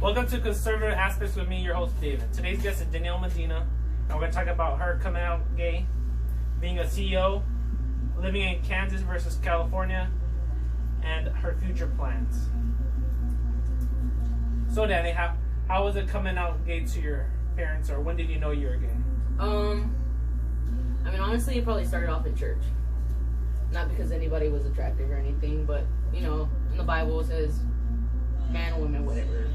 Welcome to Conservative Aspects with me, your host, David. Today's guest is Danielle M, and we're going to talk about her coming out gay, being a CEO, living in Kansas versus California, and her future plans. So, Danny, how was it coming out gay to your parents, or when did you know you were gay? I mean, honestly, it probably started off in church. Not because anybody was attractive or anything, but, you know, in the Bible it says man, woman, whatever.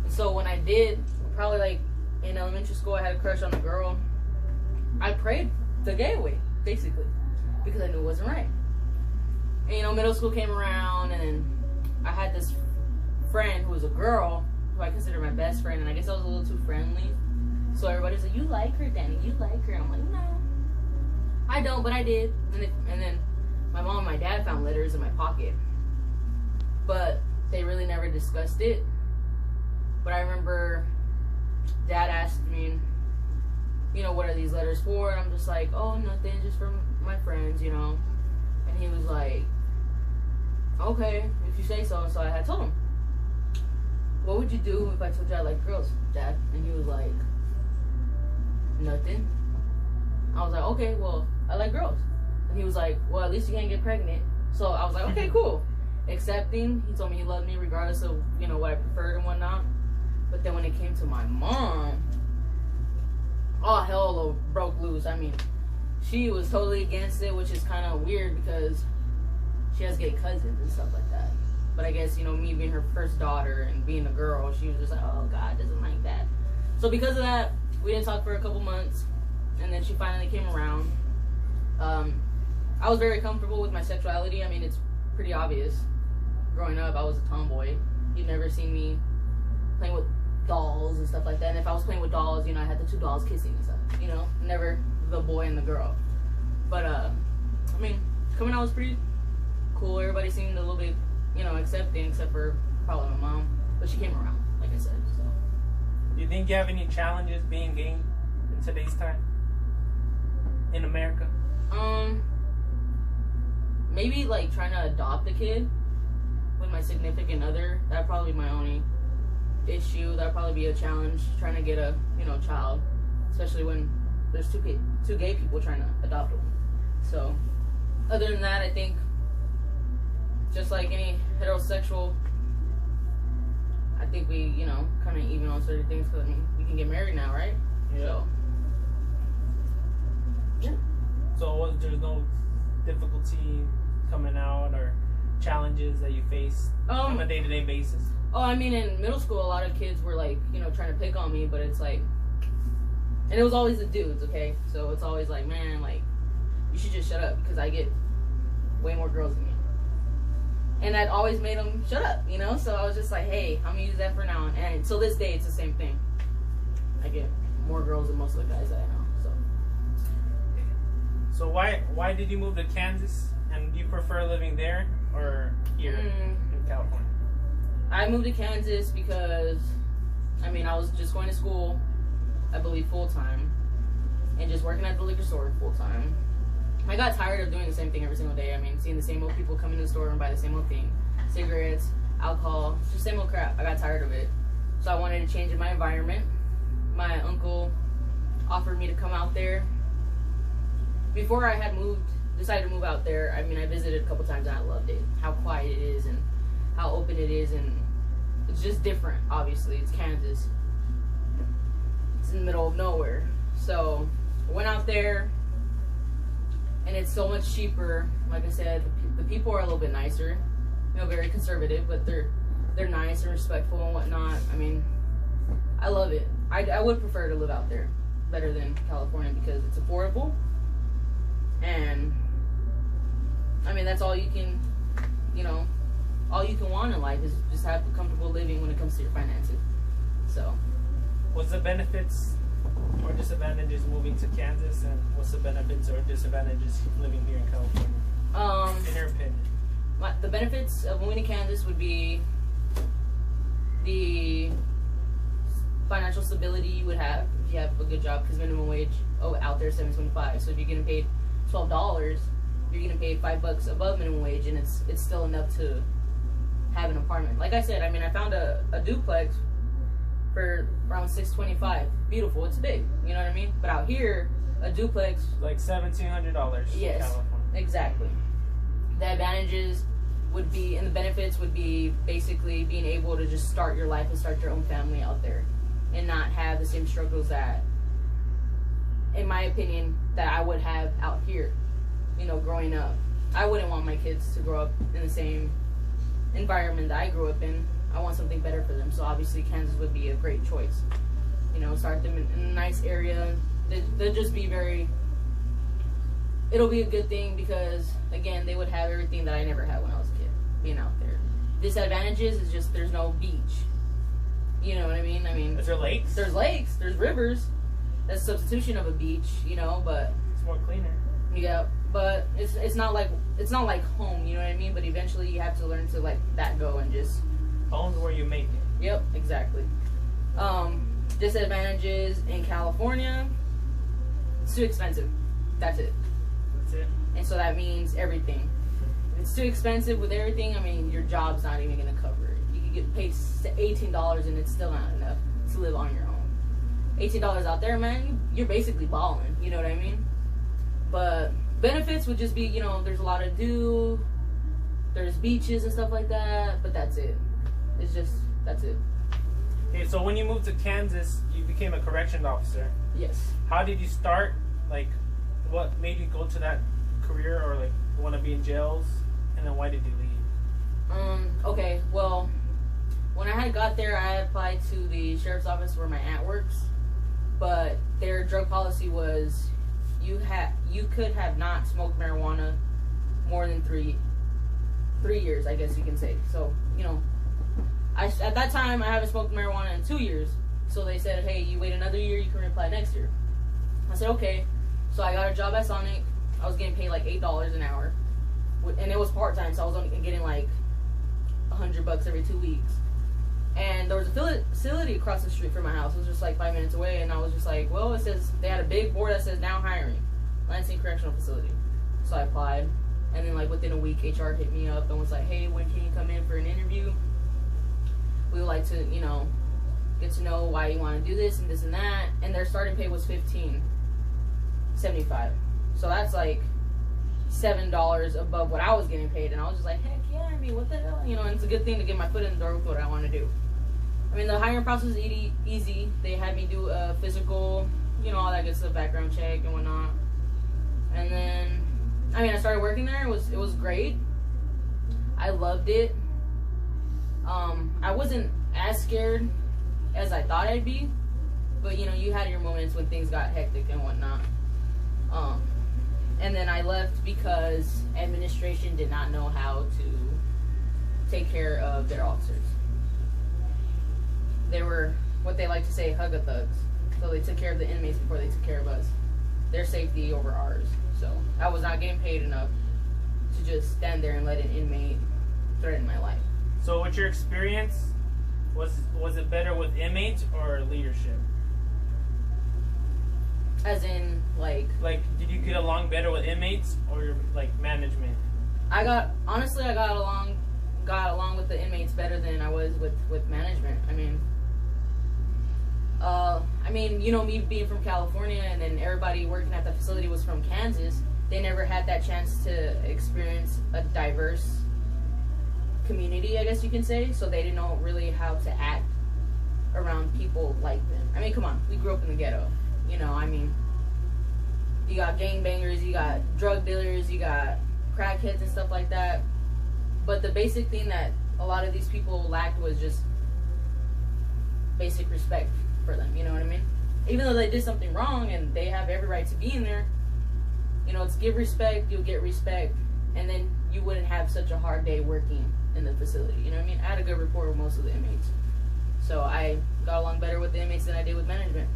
And so when I did, probably like in elementary school, I had a crush on a girl. I prayed the gay away, basically, because I knew it wasn't right. And, you know, middle school came around, and I had this friend who was a girl, who I consider my best friend, and I guess I was a little too friendly. So everybody's like, you like her, Danny, you like her. I'm like, no, I don't, but I did. And then my mom and my dad found letters in my pocket, but they really never discussed it. But I remember Dad asked me, you know, what are these letters for? And I'm just like, oh, nothing, just from my friends, you know. And he was like, okay, if you say so. So I had told him, what would you do if I told you I like girls, Dad? And he was like, nothing. I was like, okay, well, I like girls. And he was like, well, at least you can't get pregnant. So I was like, okay, cool. Accepting. He told me he loved me regardless of, you know, what I preferred and whatnot. But then when it came to my mom, all hell broke loose. I mean, she was totally against it, which is kind of weird because she has gay cousins and stuff like that. But I guess, you know, me being her first daughter and being a girl, she was just like, oh, God doesn't like that. So because of that, we didn't talk for a couple months. And then she finally came around. I was very comfortable with my sexuality. I mean, it's pretty obvious. Growing up, I was a tomboy. You've never seen me playing with dolls and stuff like that. And if I was playing with dolls, you know, I had the two dolls kissing and stuff. You know, never the boy and the girl. But, I mean, coming out was pretty cool. Everybody seemed a little bit, you know, accepting, except for probably my mom. But she came around, like I said, so. Do you think you have any challenges being gay in today's time? In America? Maybe like trying to adopt a kid with my significant other. That'd probably be my only issue. That'd probably be a challenge, trying to get a, you know, child, especially when there's two gay people trying to adopt one. So other than that, I think just like any heterosexual, I think we, you know, kind of even on certain things, because I mean, we can get married now, right? Yeah. So, yeah. So there's no difficulty coming out or challenges that you face on a day-to-day basis? Oh, I mean, in middle school, a lot of kids were like, you know, trying to pick on me, but it's like, and it was always the dudes, okay? So it's always like, man, like, you should just shut up, because I get way more girls than you. And that always made them shut up, you know? So I was just like, hey, I'm gonna use that for now. And until this day, it's the same thing. I get more girls than most of the guys that I know, so. So why did you move to Kansas? And do you prefer living there or here in California? I moved to Kansas because, I mean, I was just going to school, I believe, full-time, and just working at the liquor store full-time. I got tired of doing the same thing every single day. I mean, seeing the same old people come into the store and buy the same old thing. Cigarettes, alcohol, just same old crap. I got tired of it. So I wanted to change in my environment. My uncle offered me to come out there. Before I had decided to move out there, I mean, I visited a couple times and I loved it. How quiet it is and how open it is, and it's just different, obviously. It's Kansas. It's in the middle of nowhere. So I went out there, and it's so much cheaper. Like I said, the people are a little bit nicer. You know, very conservative, but they're nice and respectful and whatnot. I mean, I love it. I would prefer to live out there better than California because it's affordable. And, I mean, that's all you can, you know, all you can want in life is just have comfortable living when it comes to your finances. So. What's the benefits or disadvantages moving to Kansas, and what's the benefits or disadvantages living here in California? In your opinion. The benefits of moving to Kansas would be the financial stability you would have if you have a good job, because minimum wage out there is $7.25. So if you're getting paid $12, you're getting paid $5 above minimum wage, and it's still enough to have an apartment. Like I said, I mean, I found a duplex for around $625. Beautiful, it's big, you know what I mean? But out here, a duplex, like $1,700. Yes, in California. exactly. The advantages would be, and the benefits would be basically being able to just start your life and start your own family out there, and not have the same struggles that, in my opinion, that I would have out here, you know, growing up. I wouldn't want my kids to grow up in the same environment that I grew up in. I want something better for them, so obviously Kansas would be a great choice. You know, start them in a nice area. They'll just be very, it'll be a good thing because, again, they would have everything that I never had when I was a kid, being out there. Disadvantages is just there's no beach. You know what I mean? Is there lakes? There's lakes, there's rivers. That's a substitution of a beach, you know, but It's more cleaner. yeah, but it's not like home, you know what I mean? But eventually you have to learn to let that go and just Home's where you make it. Yep, exactly. Disadvantages in California, it's too expensive. That's it. That's it. And so that means everything. If it's too expensive with everything, I mean, your job's not even going to cover it. You can get paid $18 and it's still not enough to live on your own. $18 out there, man, you're basically balling. You know what I mean? But benefits would just be, you know, there's a lot to do. There's beaches and stuff like that, but that's it. It's just, that's it. Okay, so when you moved to Kansas, you became a corrections officer. Yes. How did you start? Like, what made you go to that career, or like want to be in jails? And then why did you leave? Okay, well, when I had got there, I applied to the sheriff's office where my aunt works, but their drug policy was you could have not smoked marijuana more than three years, I guess you can say. So, you know, at that time I haven't smoked marijuana in 2 years. So they said, hey, you wait another year, you can reapply next year. I said, okay. So I got a job at Sonic. I was getting paid like $8 an hour, and it was part-time, so I was only getting like $100 every 2 weeks. And there was a facility across the street from my house. It was just like 5 minutes away, and I was just like, well, it says, they had a big board that says now hiring, Lansing Correctional Facility. So I applied, and then like within a week, HR hit me up and was like, hey, when can you come in for an interview? We would like to, you know, get to know why you want to do this and that. And their starting pay was $15.75. So that's like $7 above what I was getting paid. And I was just like, heck yeah, I mean, what the hell? You know, and it's a good thing to get my foot in the door with what I want to do. I mean, the hiring process is easy. They had me do a physical, you know, all that good stuff, background check and whatnot. And then, I mean, I started working there. It was great. I loved it. I wasn't as scared as I thought I'd be, but you know, you had your moments when things got hectic and whatnot. And then I left because administration did not know how to take care of their officers. They were what they like to say, hug-a-thugs. So they took care of the inmates before they took care of us. Their safety over ours. So I was not getting paid enough to just stand there and let an inmate threaten my life. So what's your experience? Was it better with inmates or leadership? As in, like, did you get along better with inmates or like management? I got along with the inmates better than I was with management. I mean, you know, me being from California and then everybody working at the facility was from Kansas. They never had that chance to experience a diverse community, I guess you can say. So they didn't know really how to act around people like them. I mean, come on, we grew up in the ghetto. You know, I mean, you got gangbangers, you got drug dealers, you got crackheads and stuff like that. But the basic thing that a lot of these people lacked was just basic respect for them, you know what I mean? Even though they did something wrong and they have every right to be in there, you know, it's give respect, you'll get respect, and then you wouldn't have such a hard day working in the facility, you know what I mean? I had a good rapport with most of the inmates. So I got along better with the inmates than I did with management.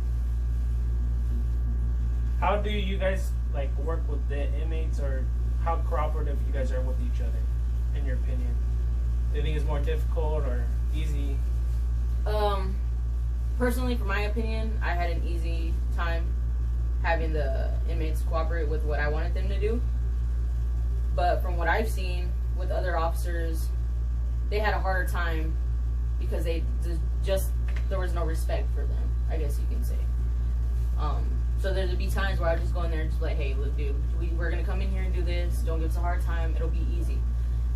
How do you guys like work with the inmates, or how cooperative you guys are with each other, in your opinion? Do you think it's more difficult or easy? Personally, for my opinion, I had an easy time having the inmates cooperate with what I wanted them to do. But from what I've seen with other officers, they had a harder time because there was no respect for them, I guess you can say. So there'd be times where I just go in there and just be like, hey, look, dude, we're gonna come in here and do this. Don't give us a hard time. It'll be easy.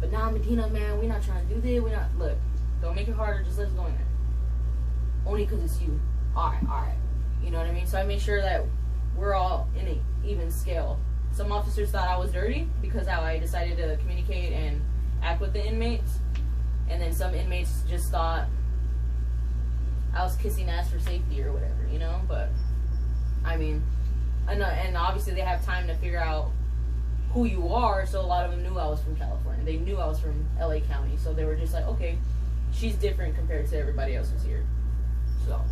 But nah, Medina, man, we're not trying to do this. Look, don't make it harder. Just let us go in there. Only because it's you. All right. You know what I mean? So I made sure that we're all in an even scale. Some officers thought I was dirty because how I decided to communicate and act with the inmates. And then some inmates just thought I was kissing ass for safety or whatever, you know? But, I mean, and obviously they have time to figure out who you are, so a lot of them knew I was from California. They knew I was from LA County, so they were just like, okay, she's different compared to everybody else who's here. So,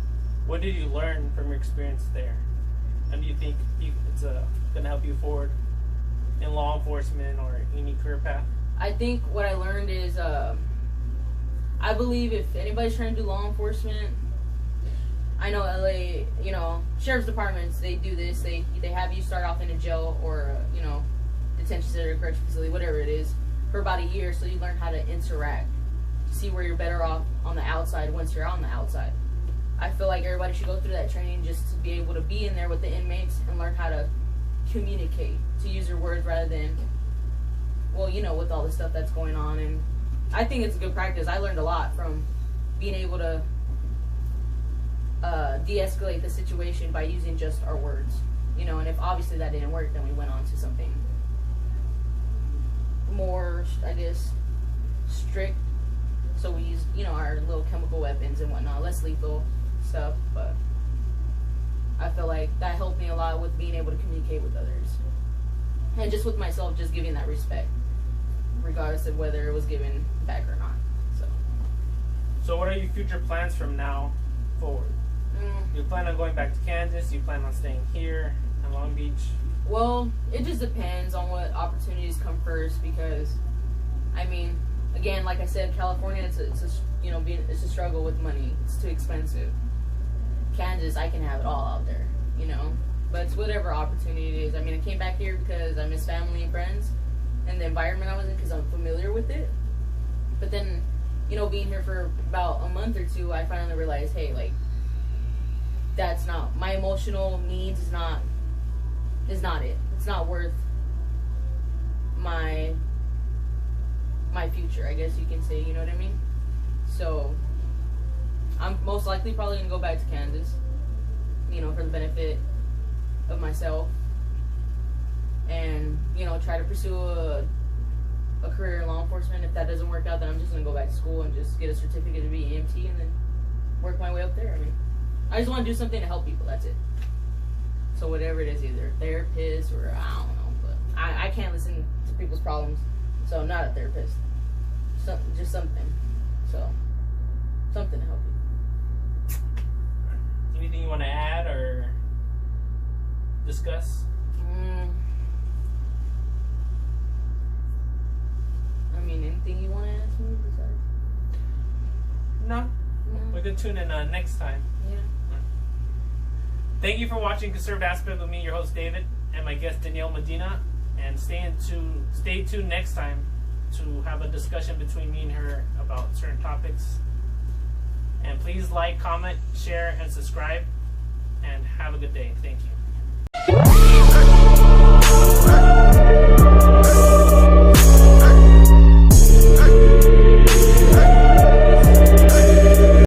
what did you learn from your experience there? And do you think it's going to help you forward in law enforcement or any career path? I think what I learned is, I believe if anybody's trying to do law enforcement, I know LA, you know, sheriff's departments, they do this. They have you start off in a jail or, you know, detention center, correction facility, whatever it is, for about a year, so you learn how to interact, see where you're better off on the outside once you're on the outside. I feel like everybody should go through that training just to be able to be in there with the inmates and learn how to communicate, to use your words rather than, well, you know, with all the stuff that's going on. And I think it's a good practice. I learned a lot from being able to de-escalate the situation by using just our words, you know. And if obviously that didn't work, then we went on to something more, I guess, strict. So we use, you know, our little chemical weapons and whatnot, less lethal stuff. But I feel like that helped me a lot with being able to communicate with others, and just with myself, just giving that respect, regardless of whether it was given back or not. So what are your future plans from now forward? You plan on going back to Kansas? You plan on staying here in Long Beach? Well, it just depends on what opportunities come first, because, I mean, again, like I said, California, it's a struggle with money. It's too expensive. Kansas, I can have it all out there, you know. But it's whatever opportunity it is. I mean, I came back here because I miss family and friends and the environment I was in because I'm familiar with it. But then, you know, being here for about a month or two, I finally realized, hey, like, that's not, my emotional needs is not it. It's not worth my future, I guess you can say, you know what I mean? So, I'm most likely probably going to go back to Kansas, you know, for the benefit of myself, and, you know, try to pursue a career in law enforcement. If that doesn't work out, then I'm just going to go back to school and just get a certificate to be EMT and then work my way up there. I mean, I just want to do something to help people, that's it. So whatever it is, either therapist or I don't know, but I can't listen to people's problems, so I'm not a therapist. Just something. So, something to help people. Anything you want to add or discuss? I mean, anything you want to ask me besides? No. We can tune in next time. Yeah. Thank you for watching Conservative Aspect with me, your host David, and my guest Danielle Medina. And stay tuned next time to have a discussion between me and her about certain topics. And please like, comment, share, and subscribe. And have a good day. Thank you.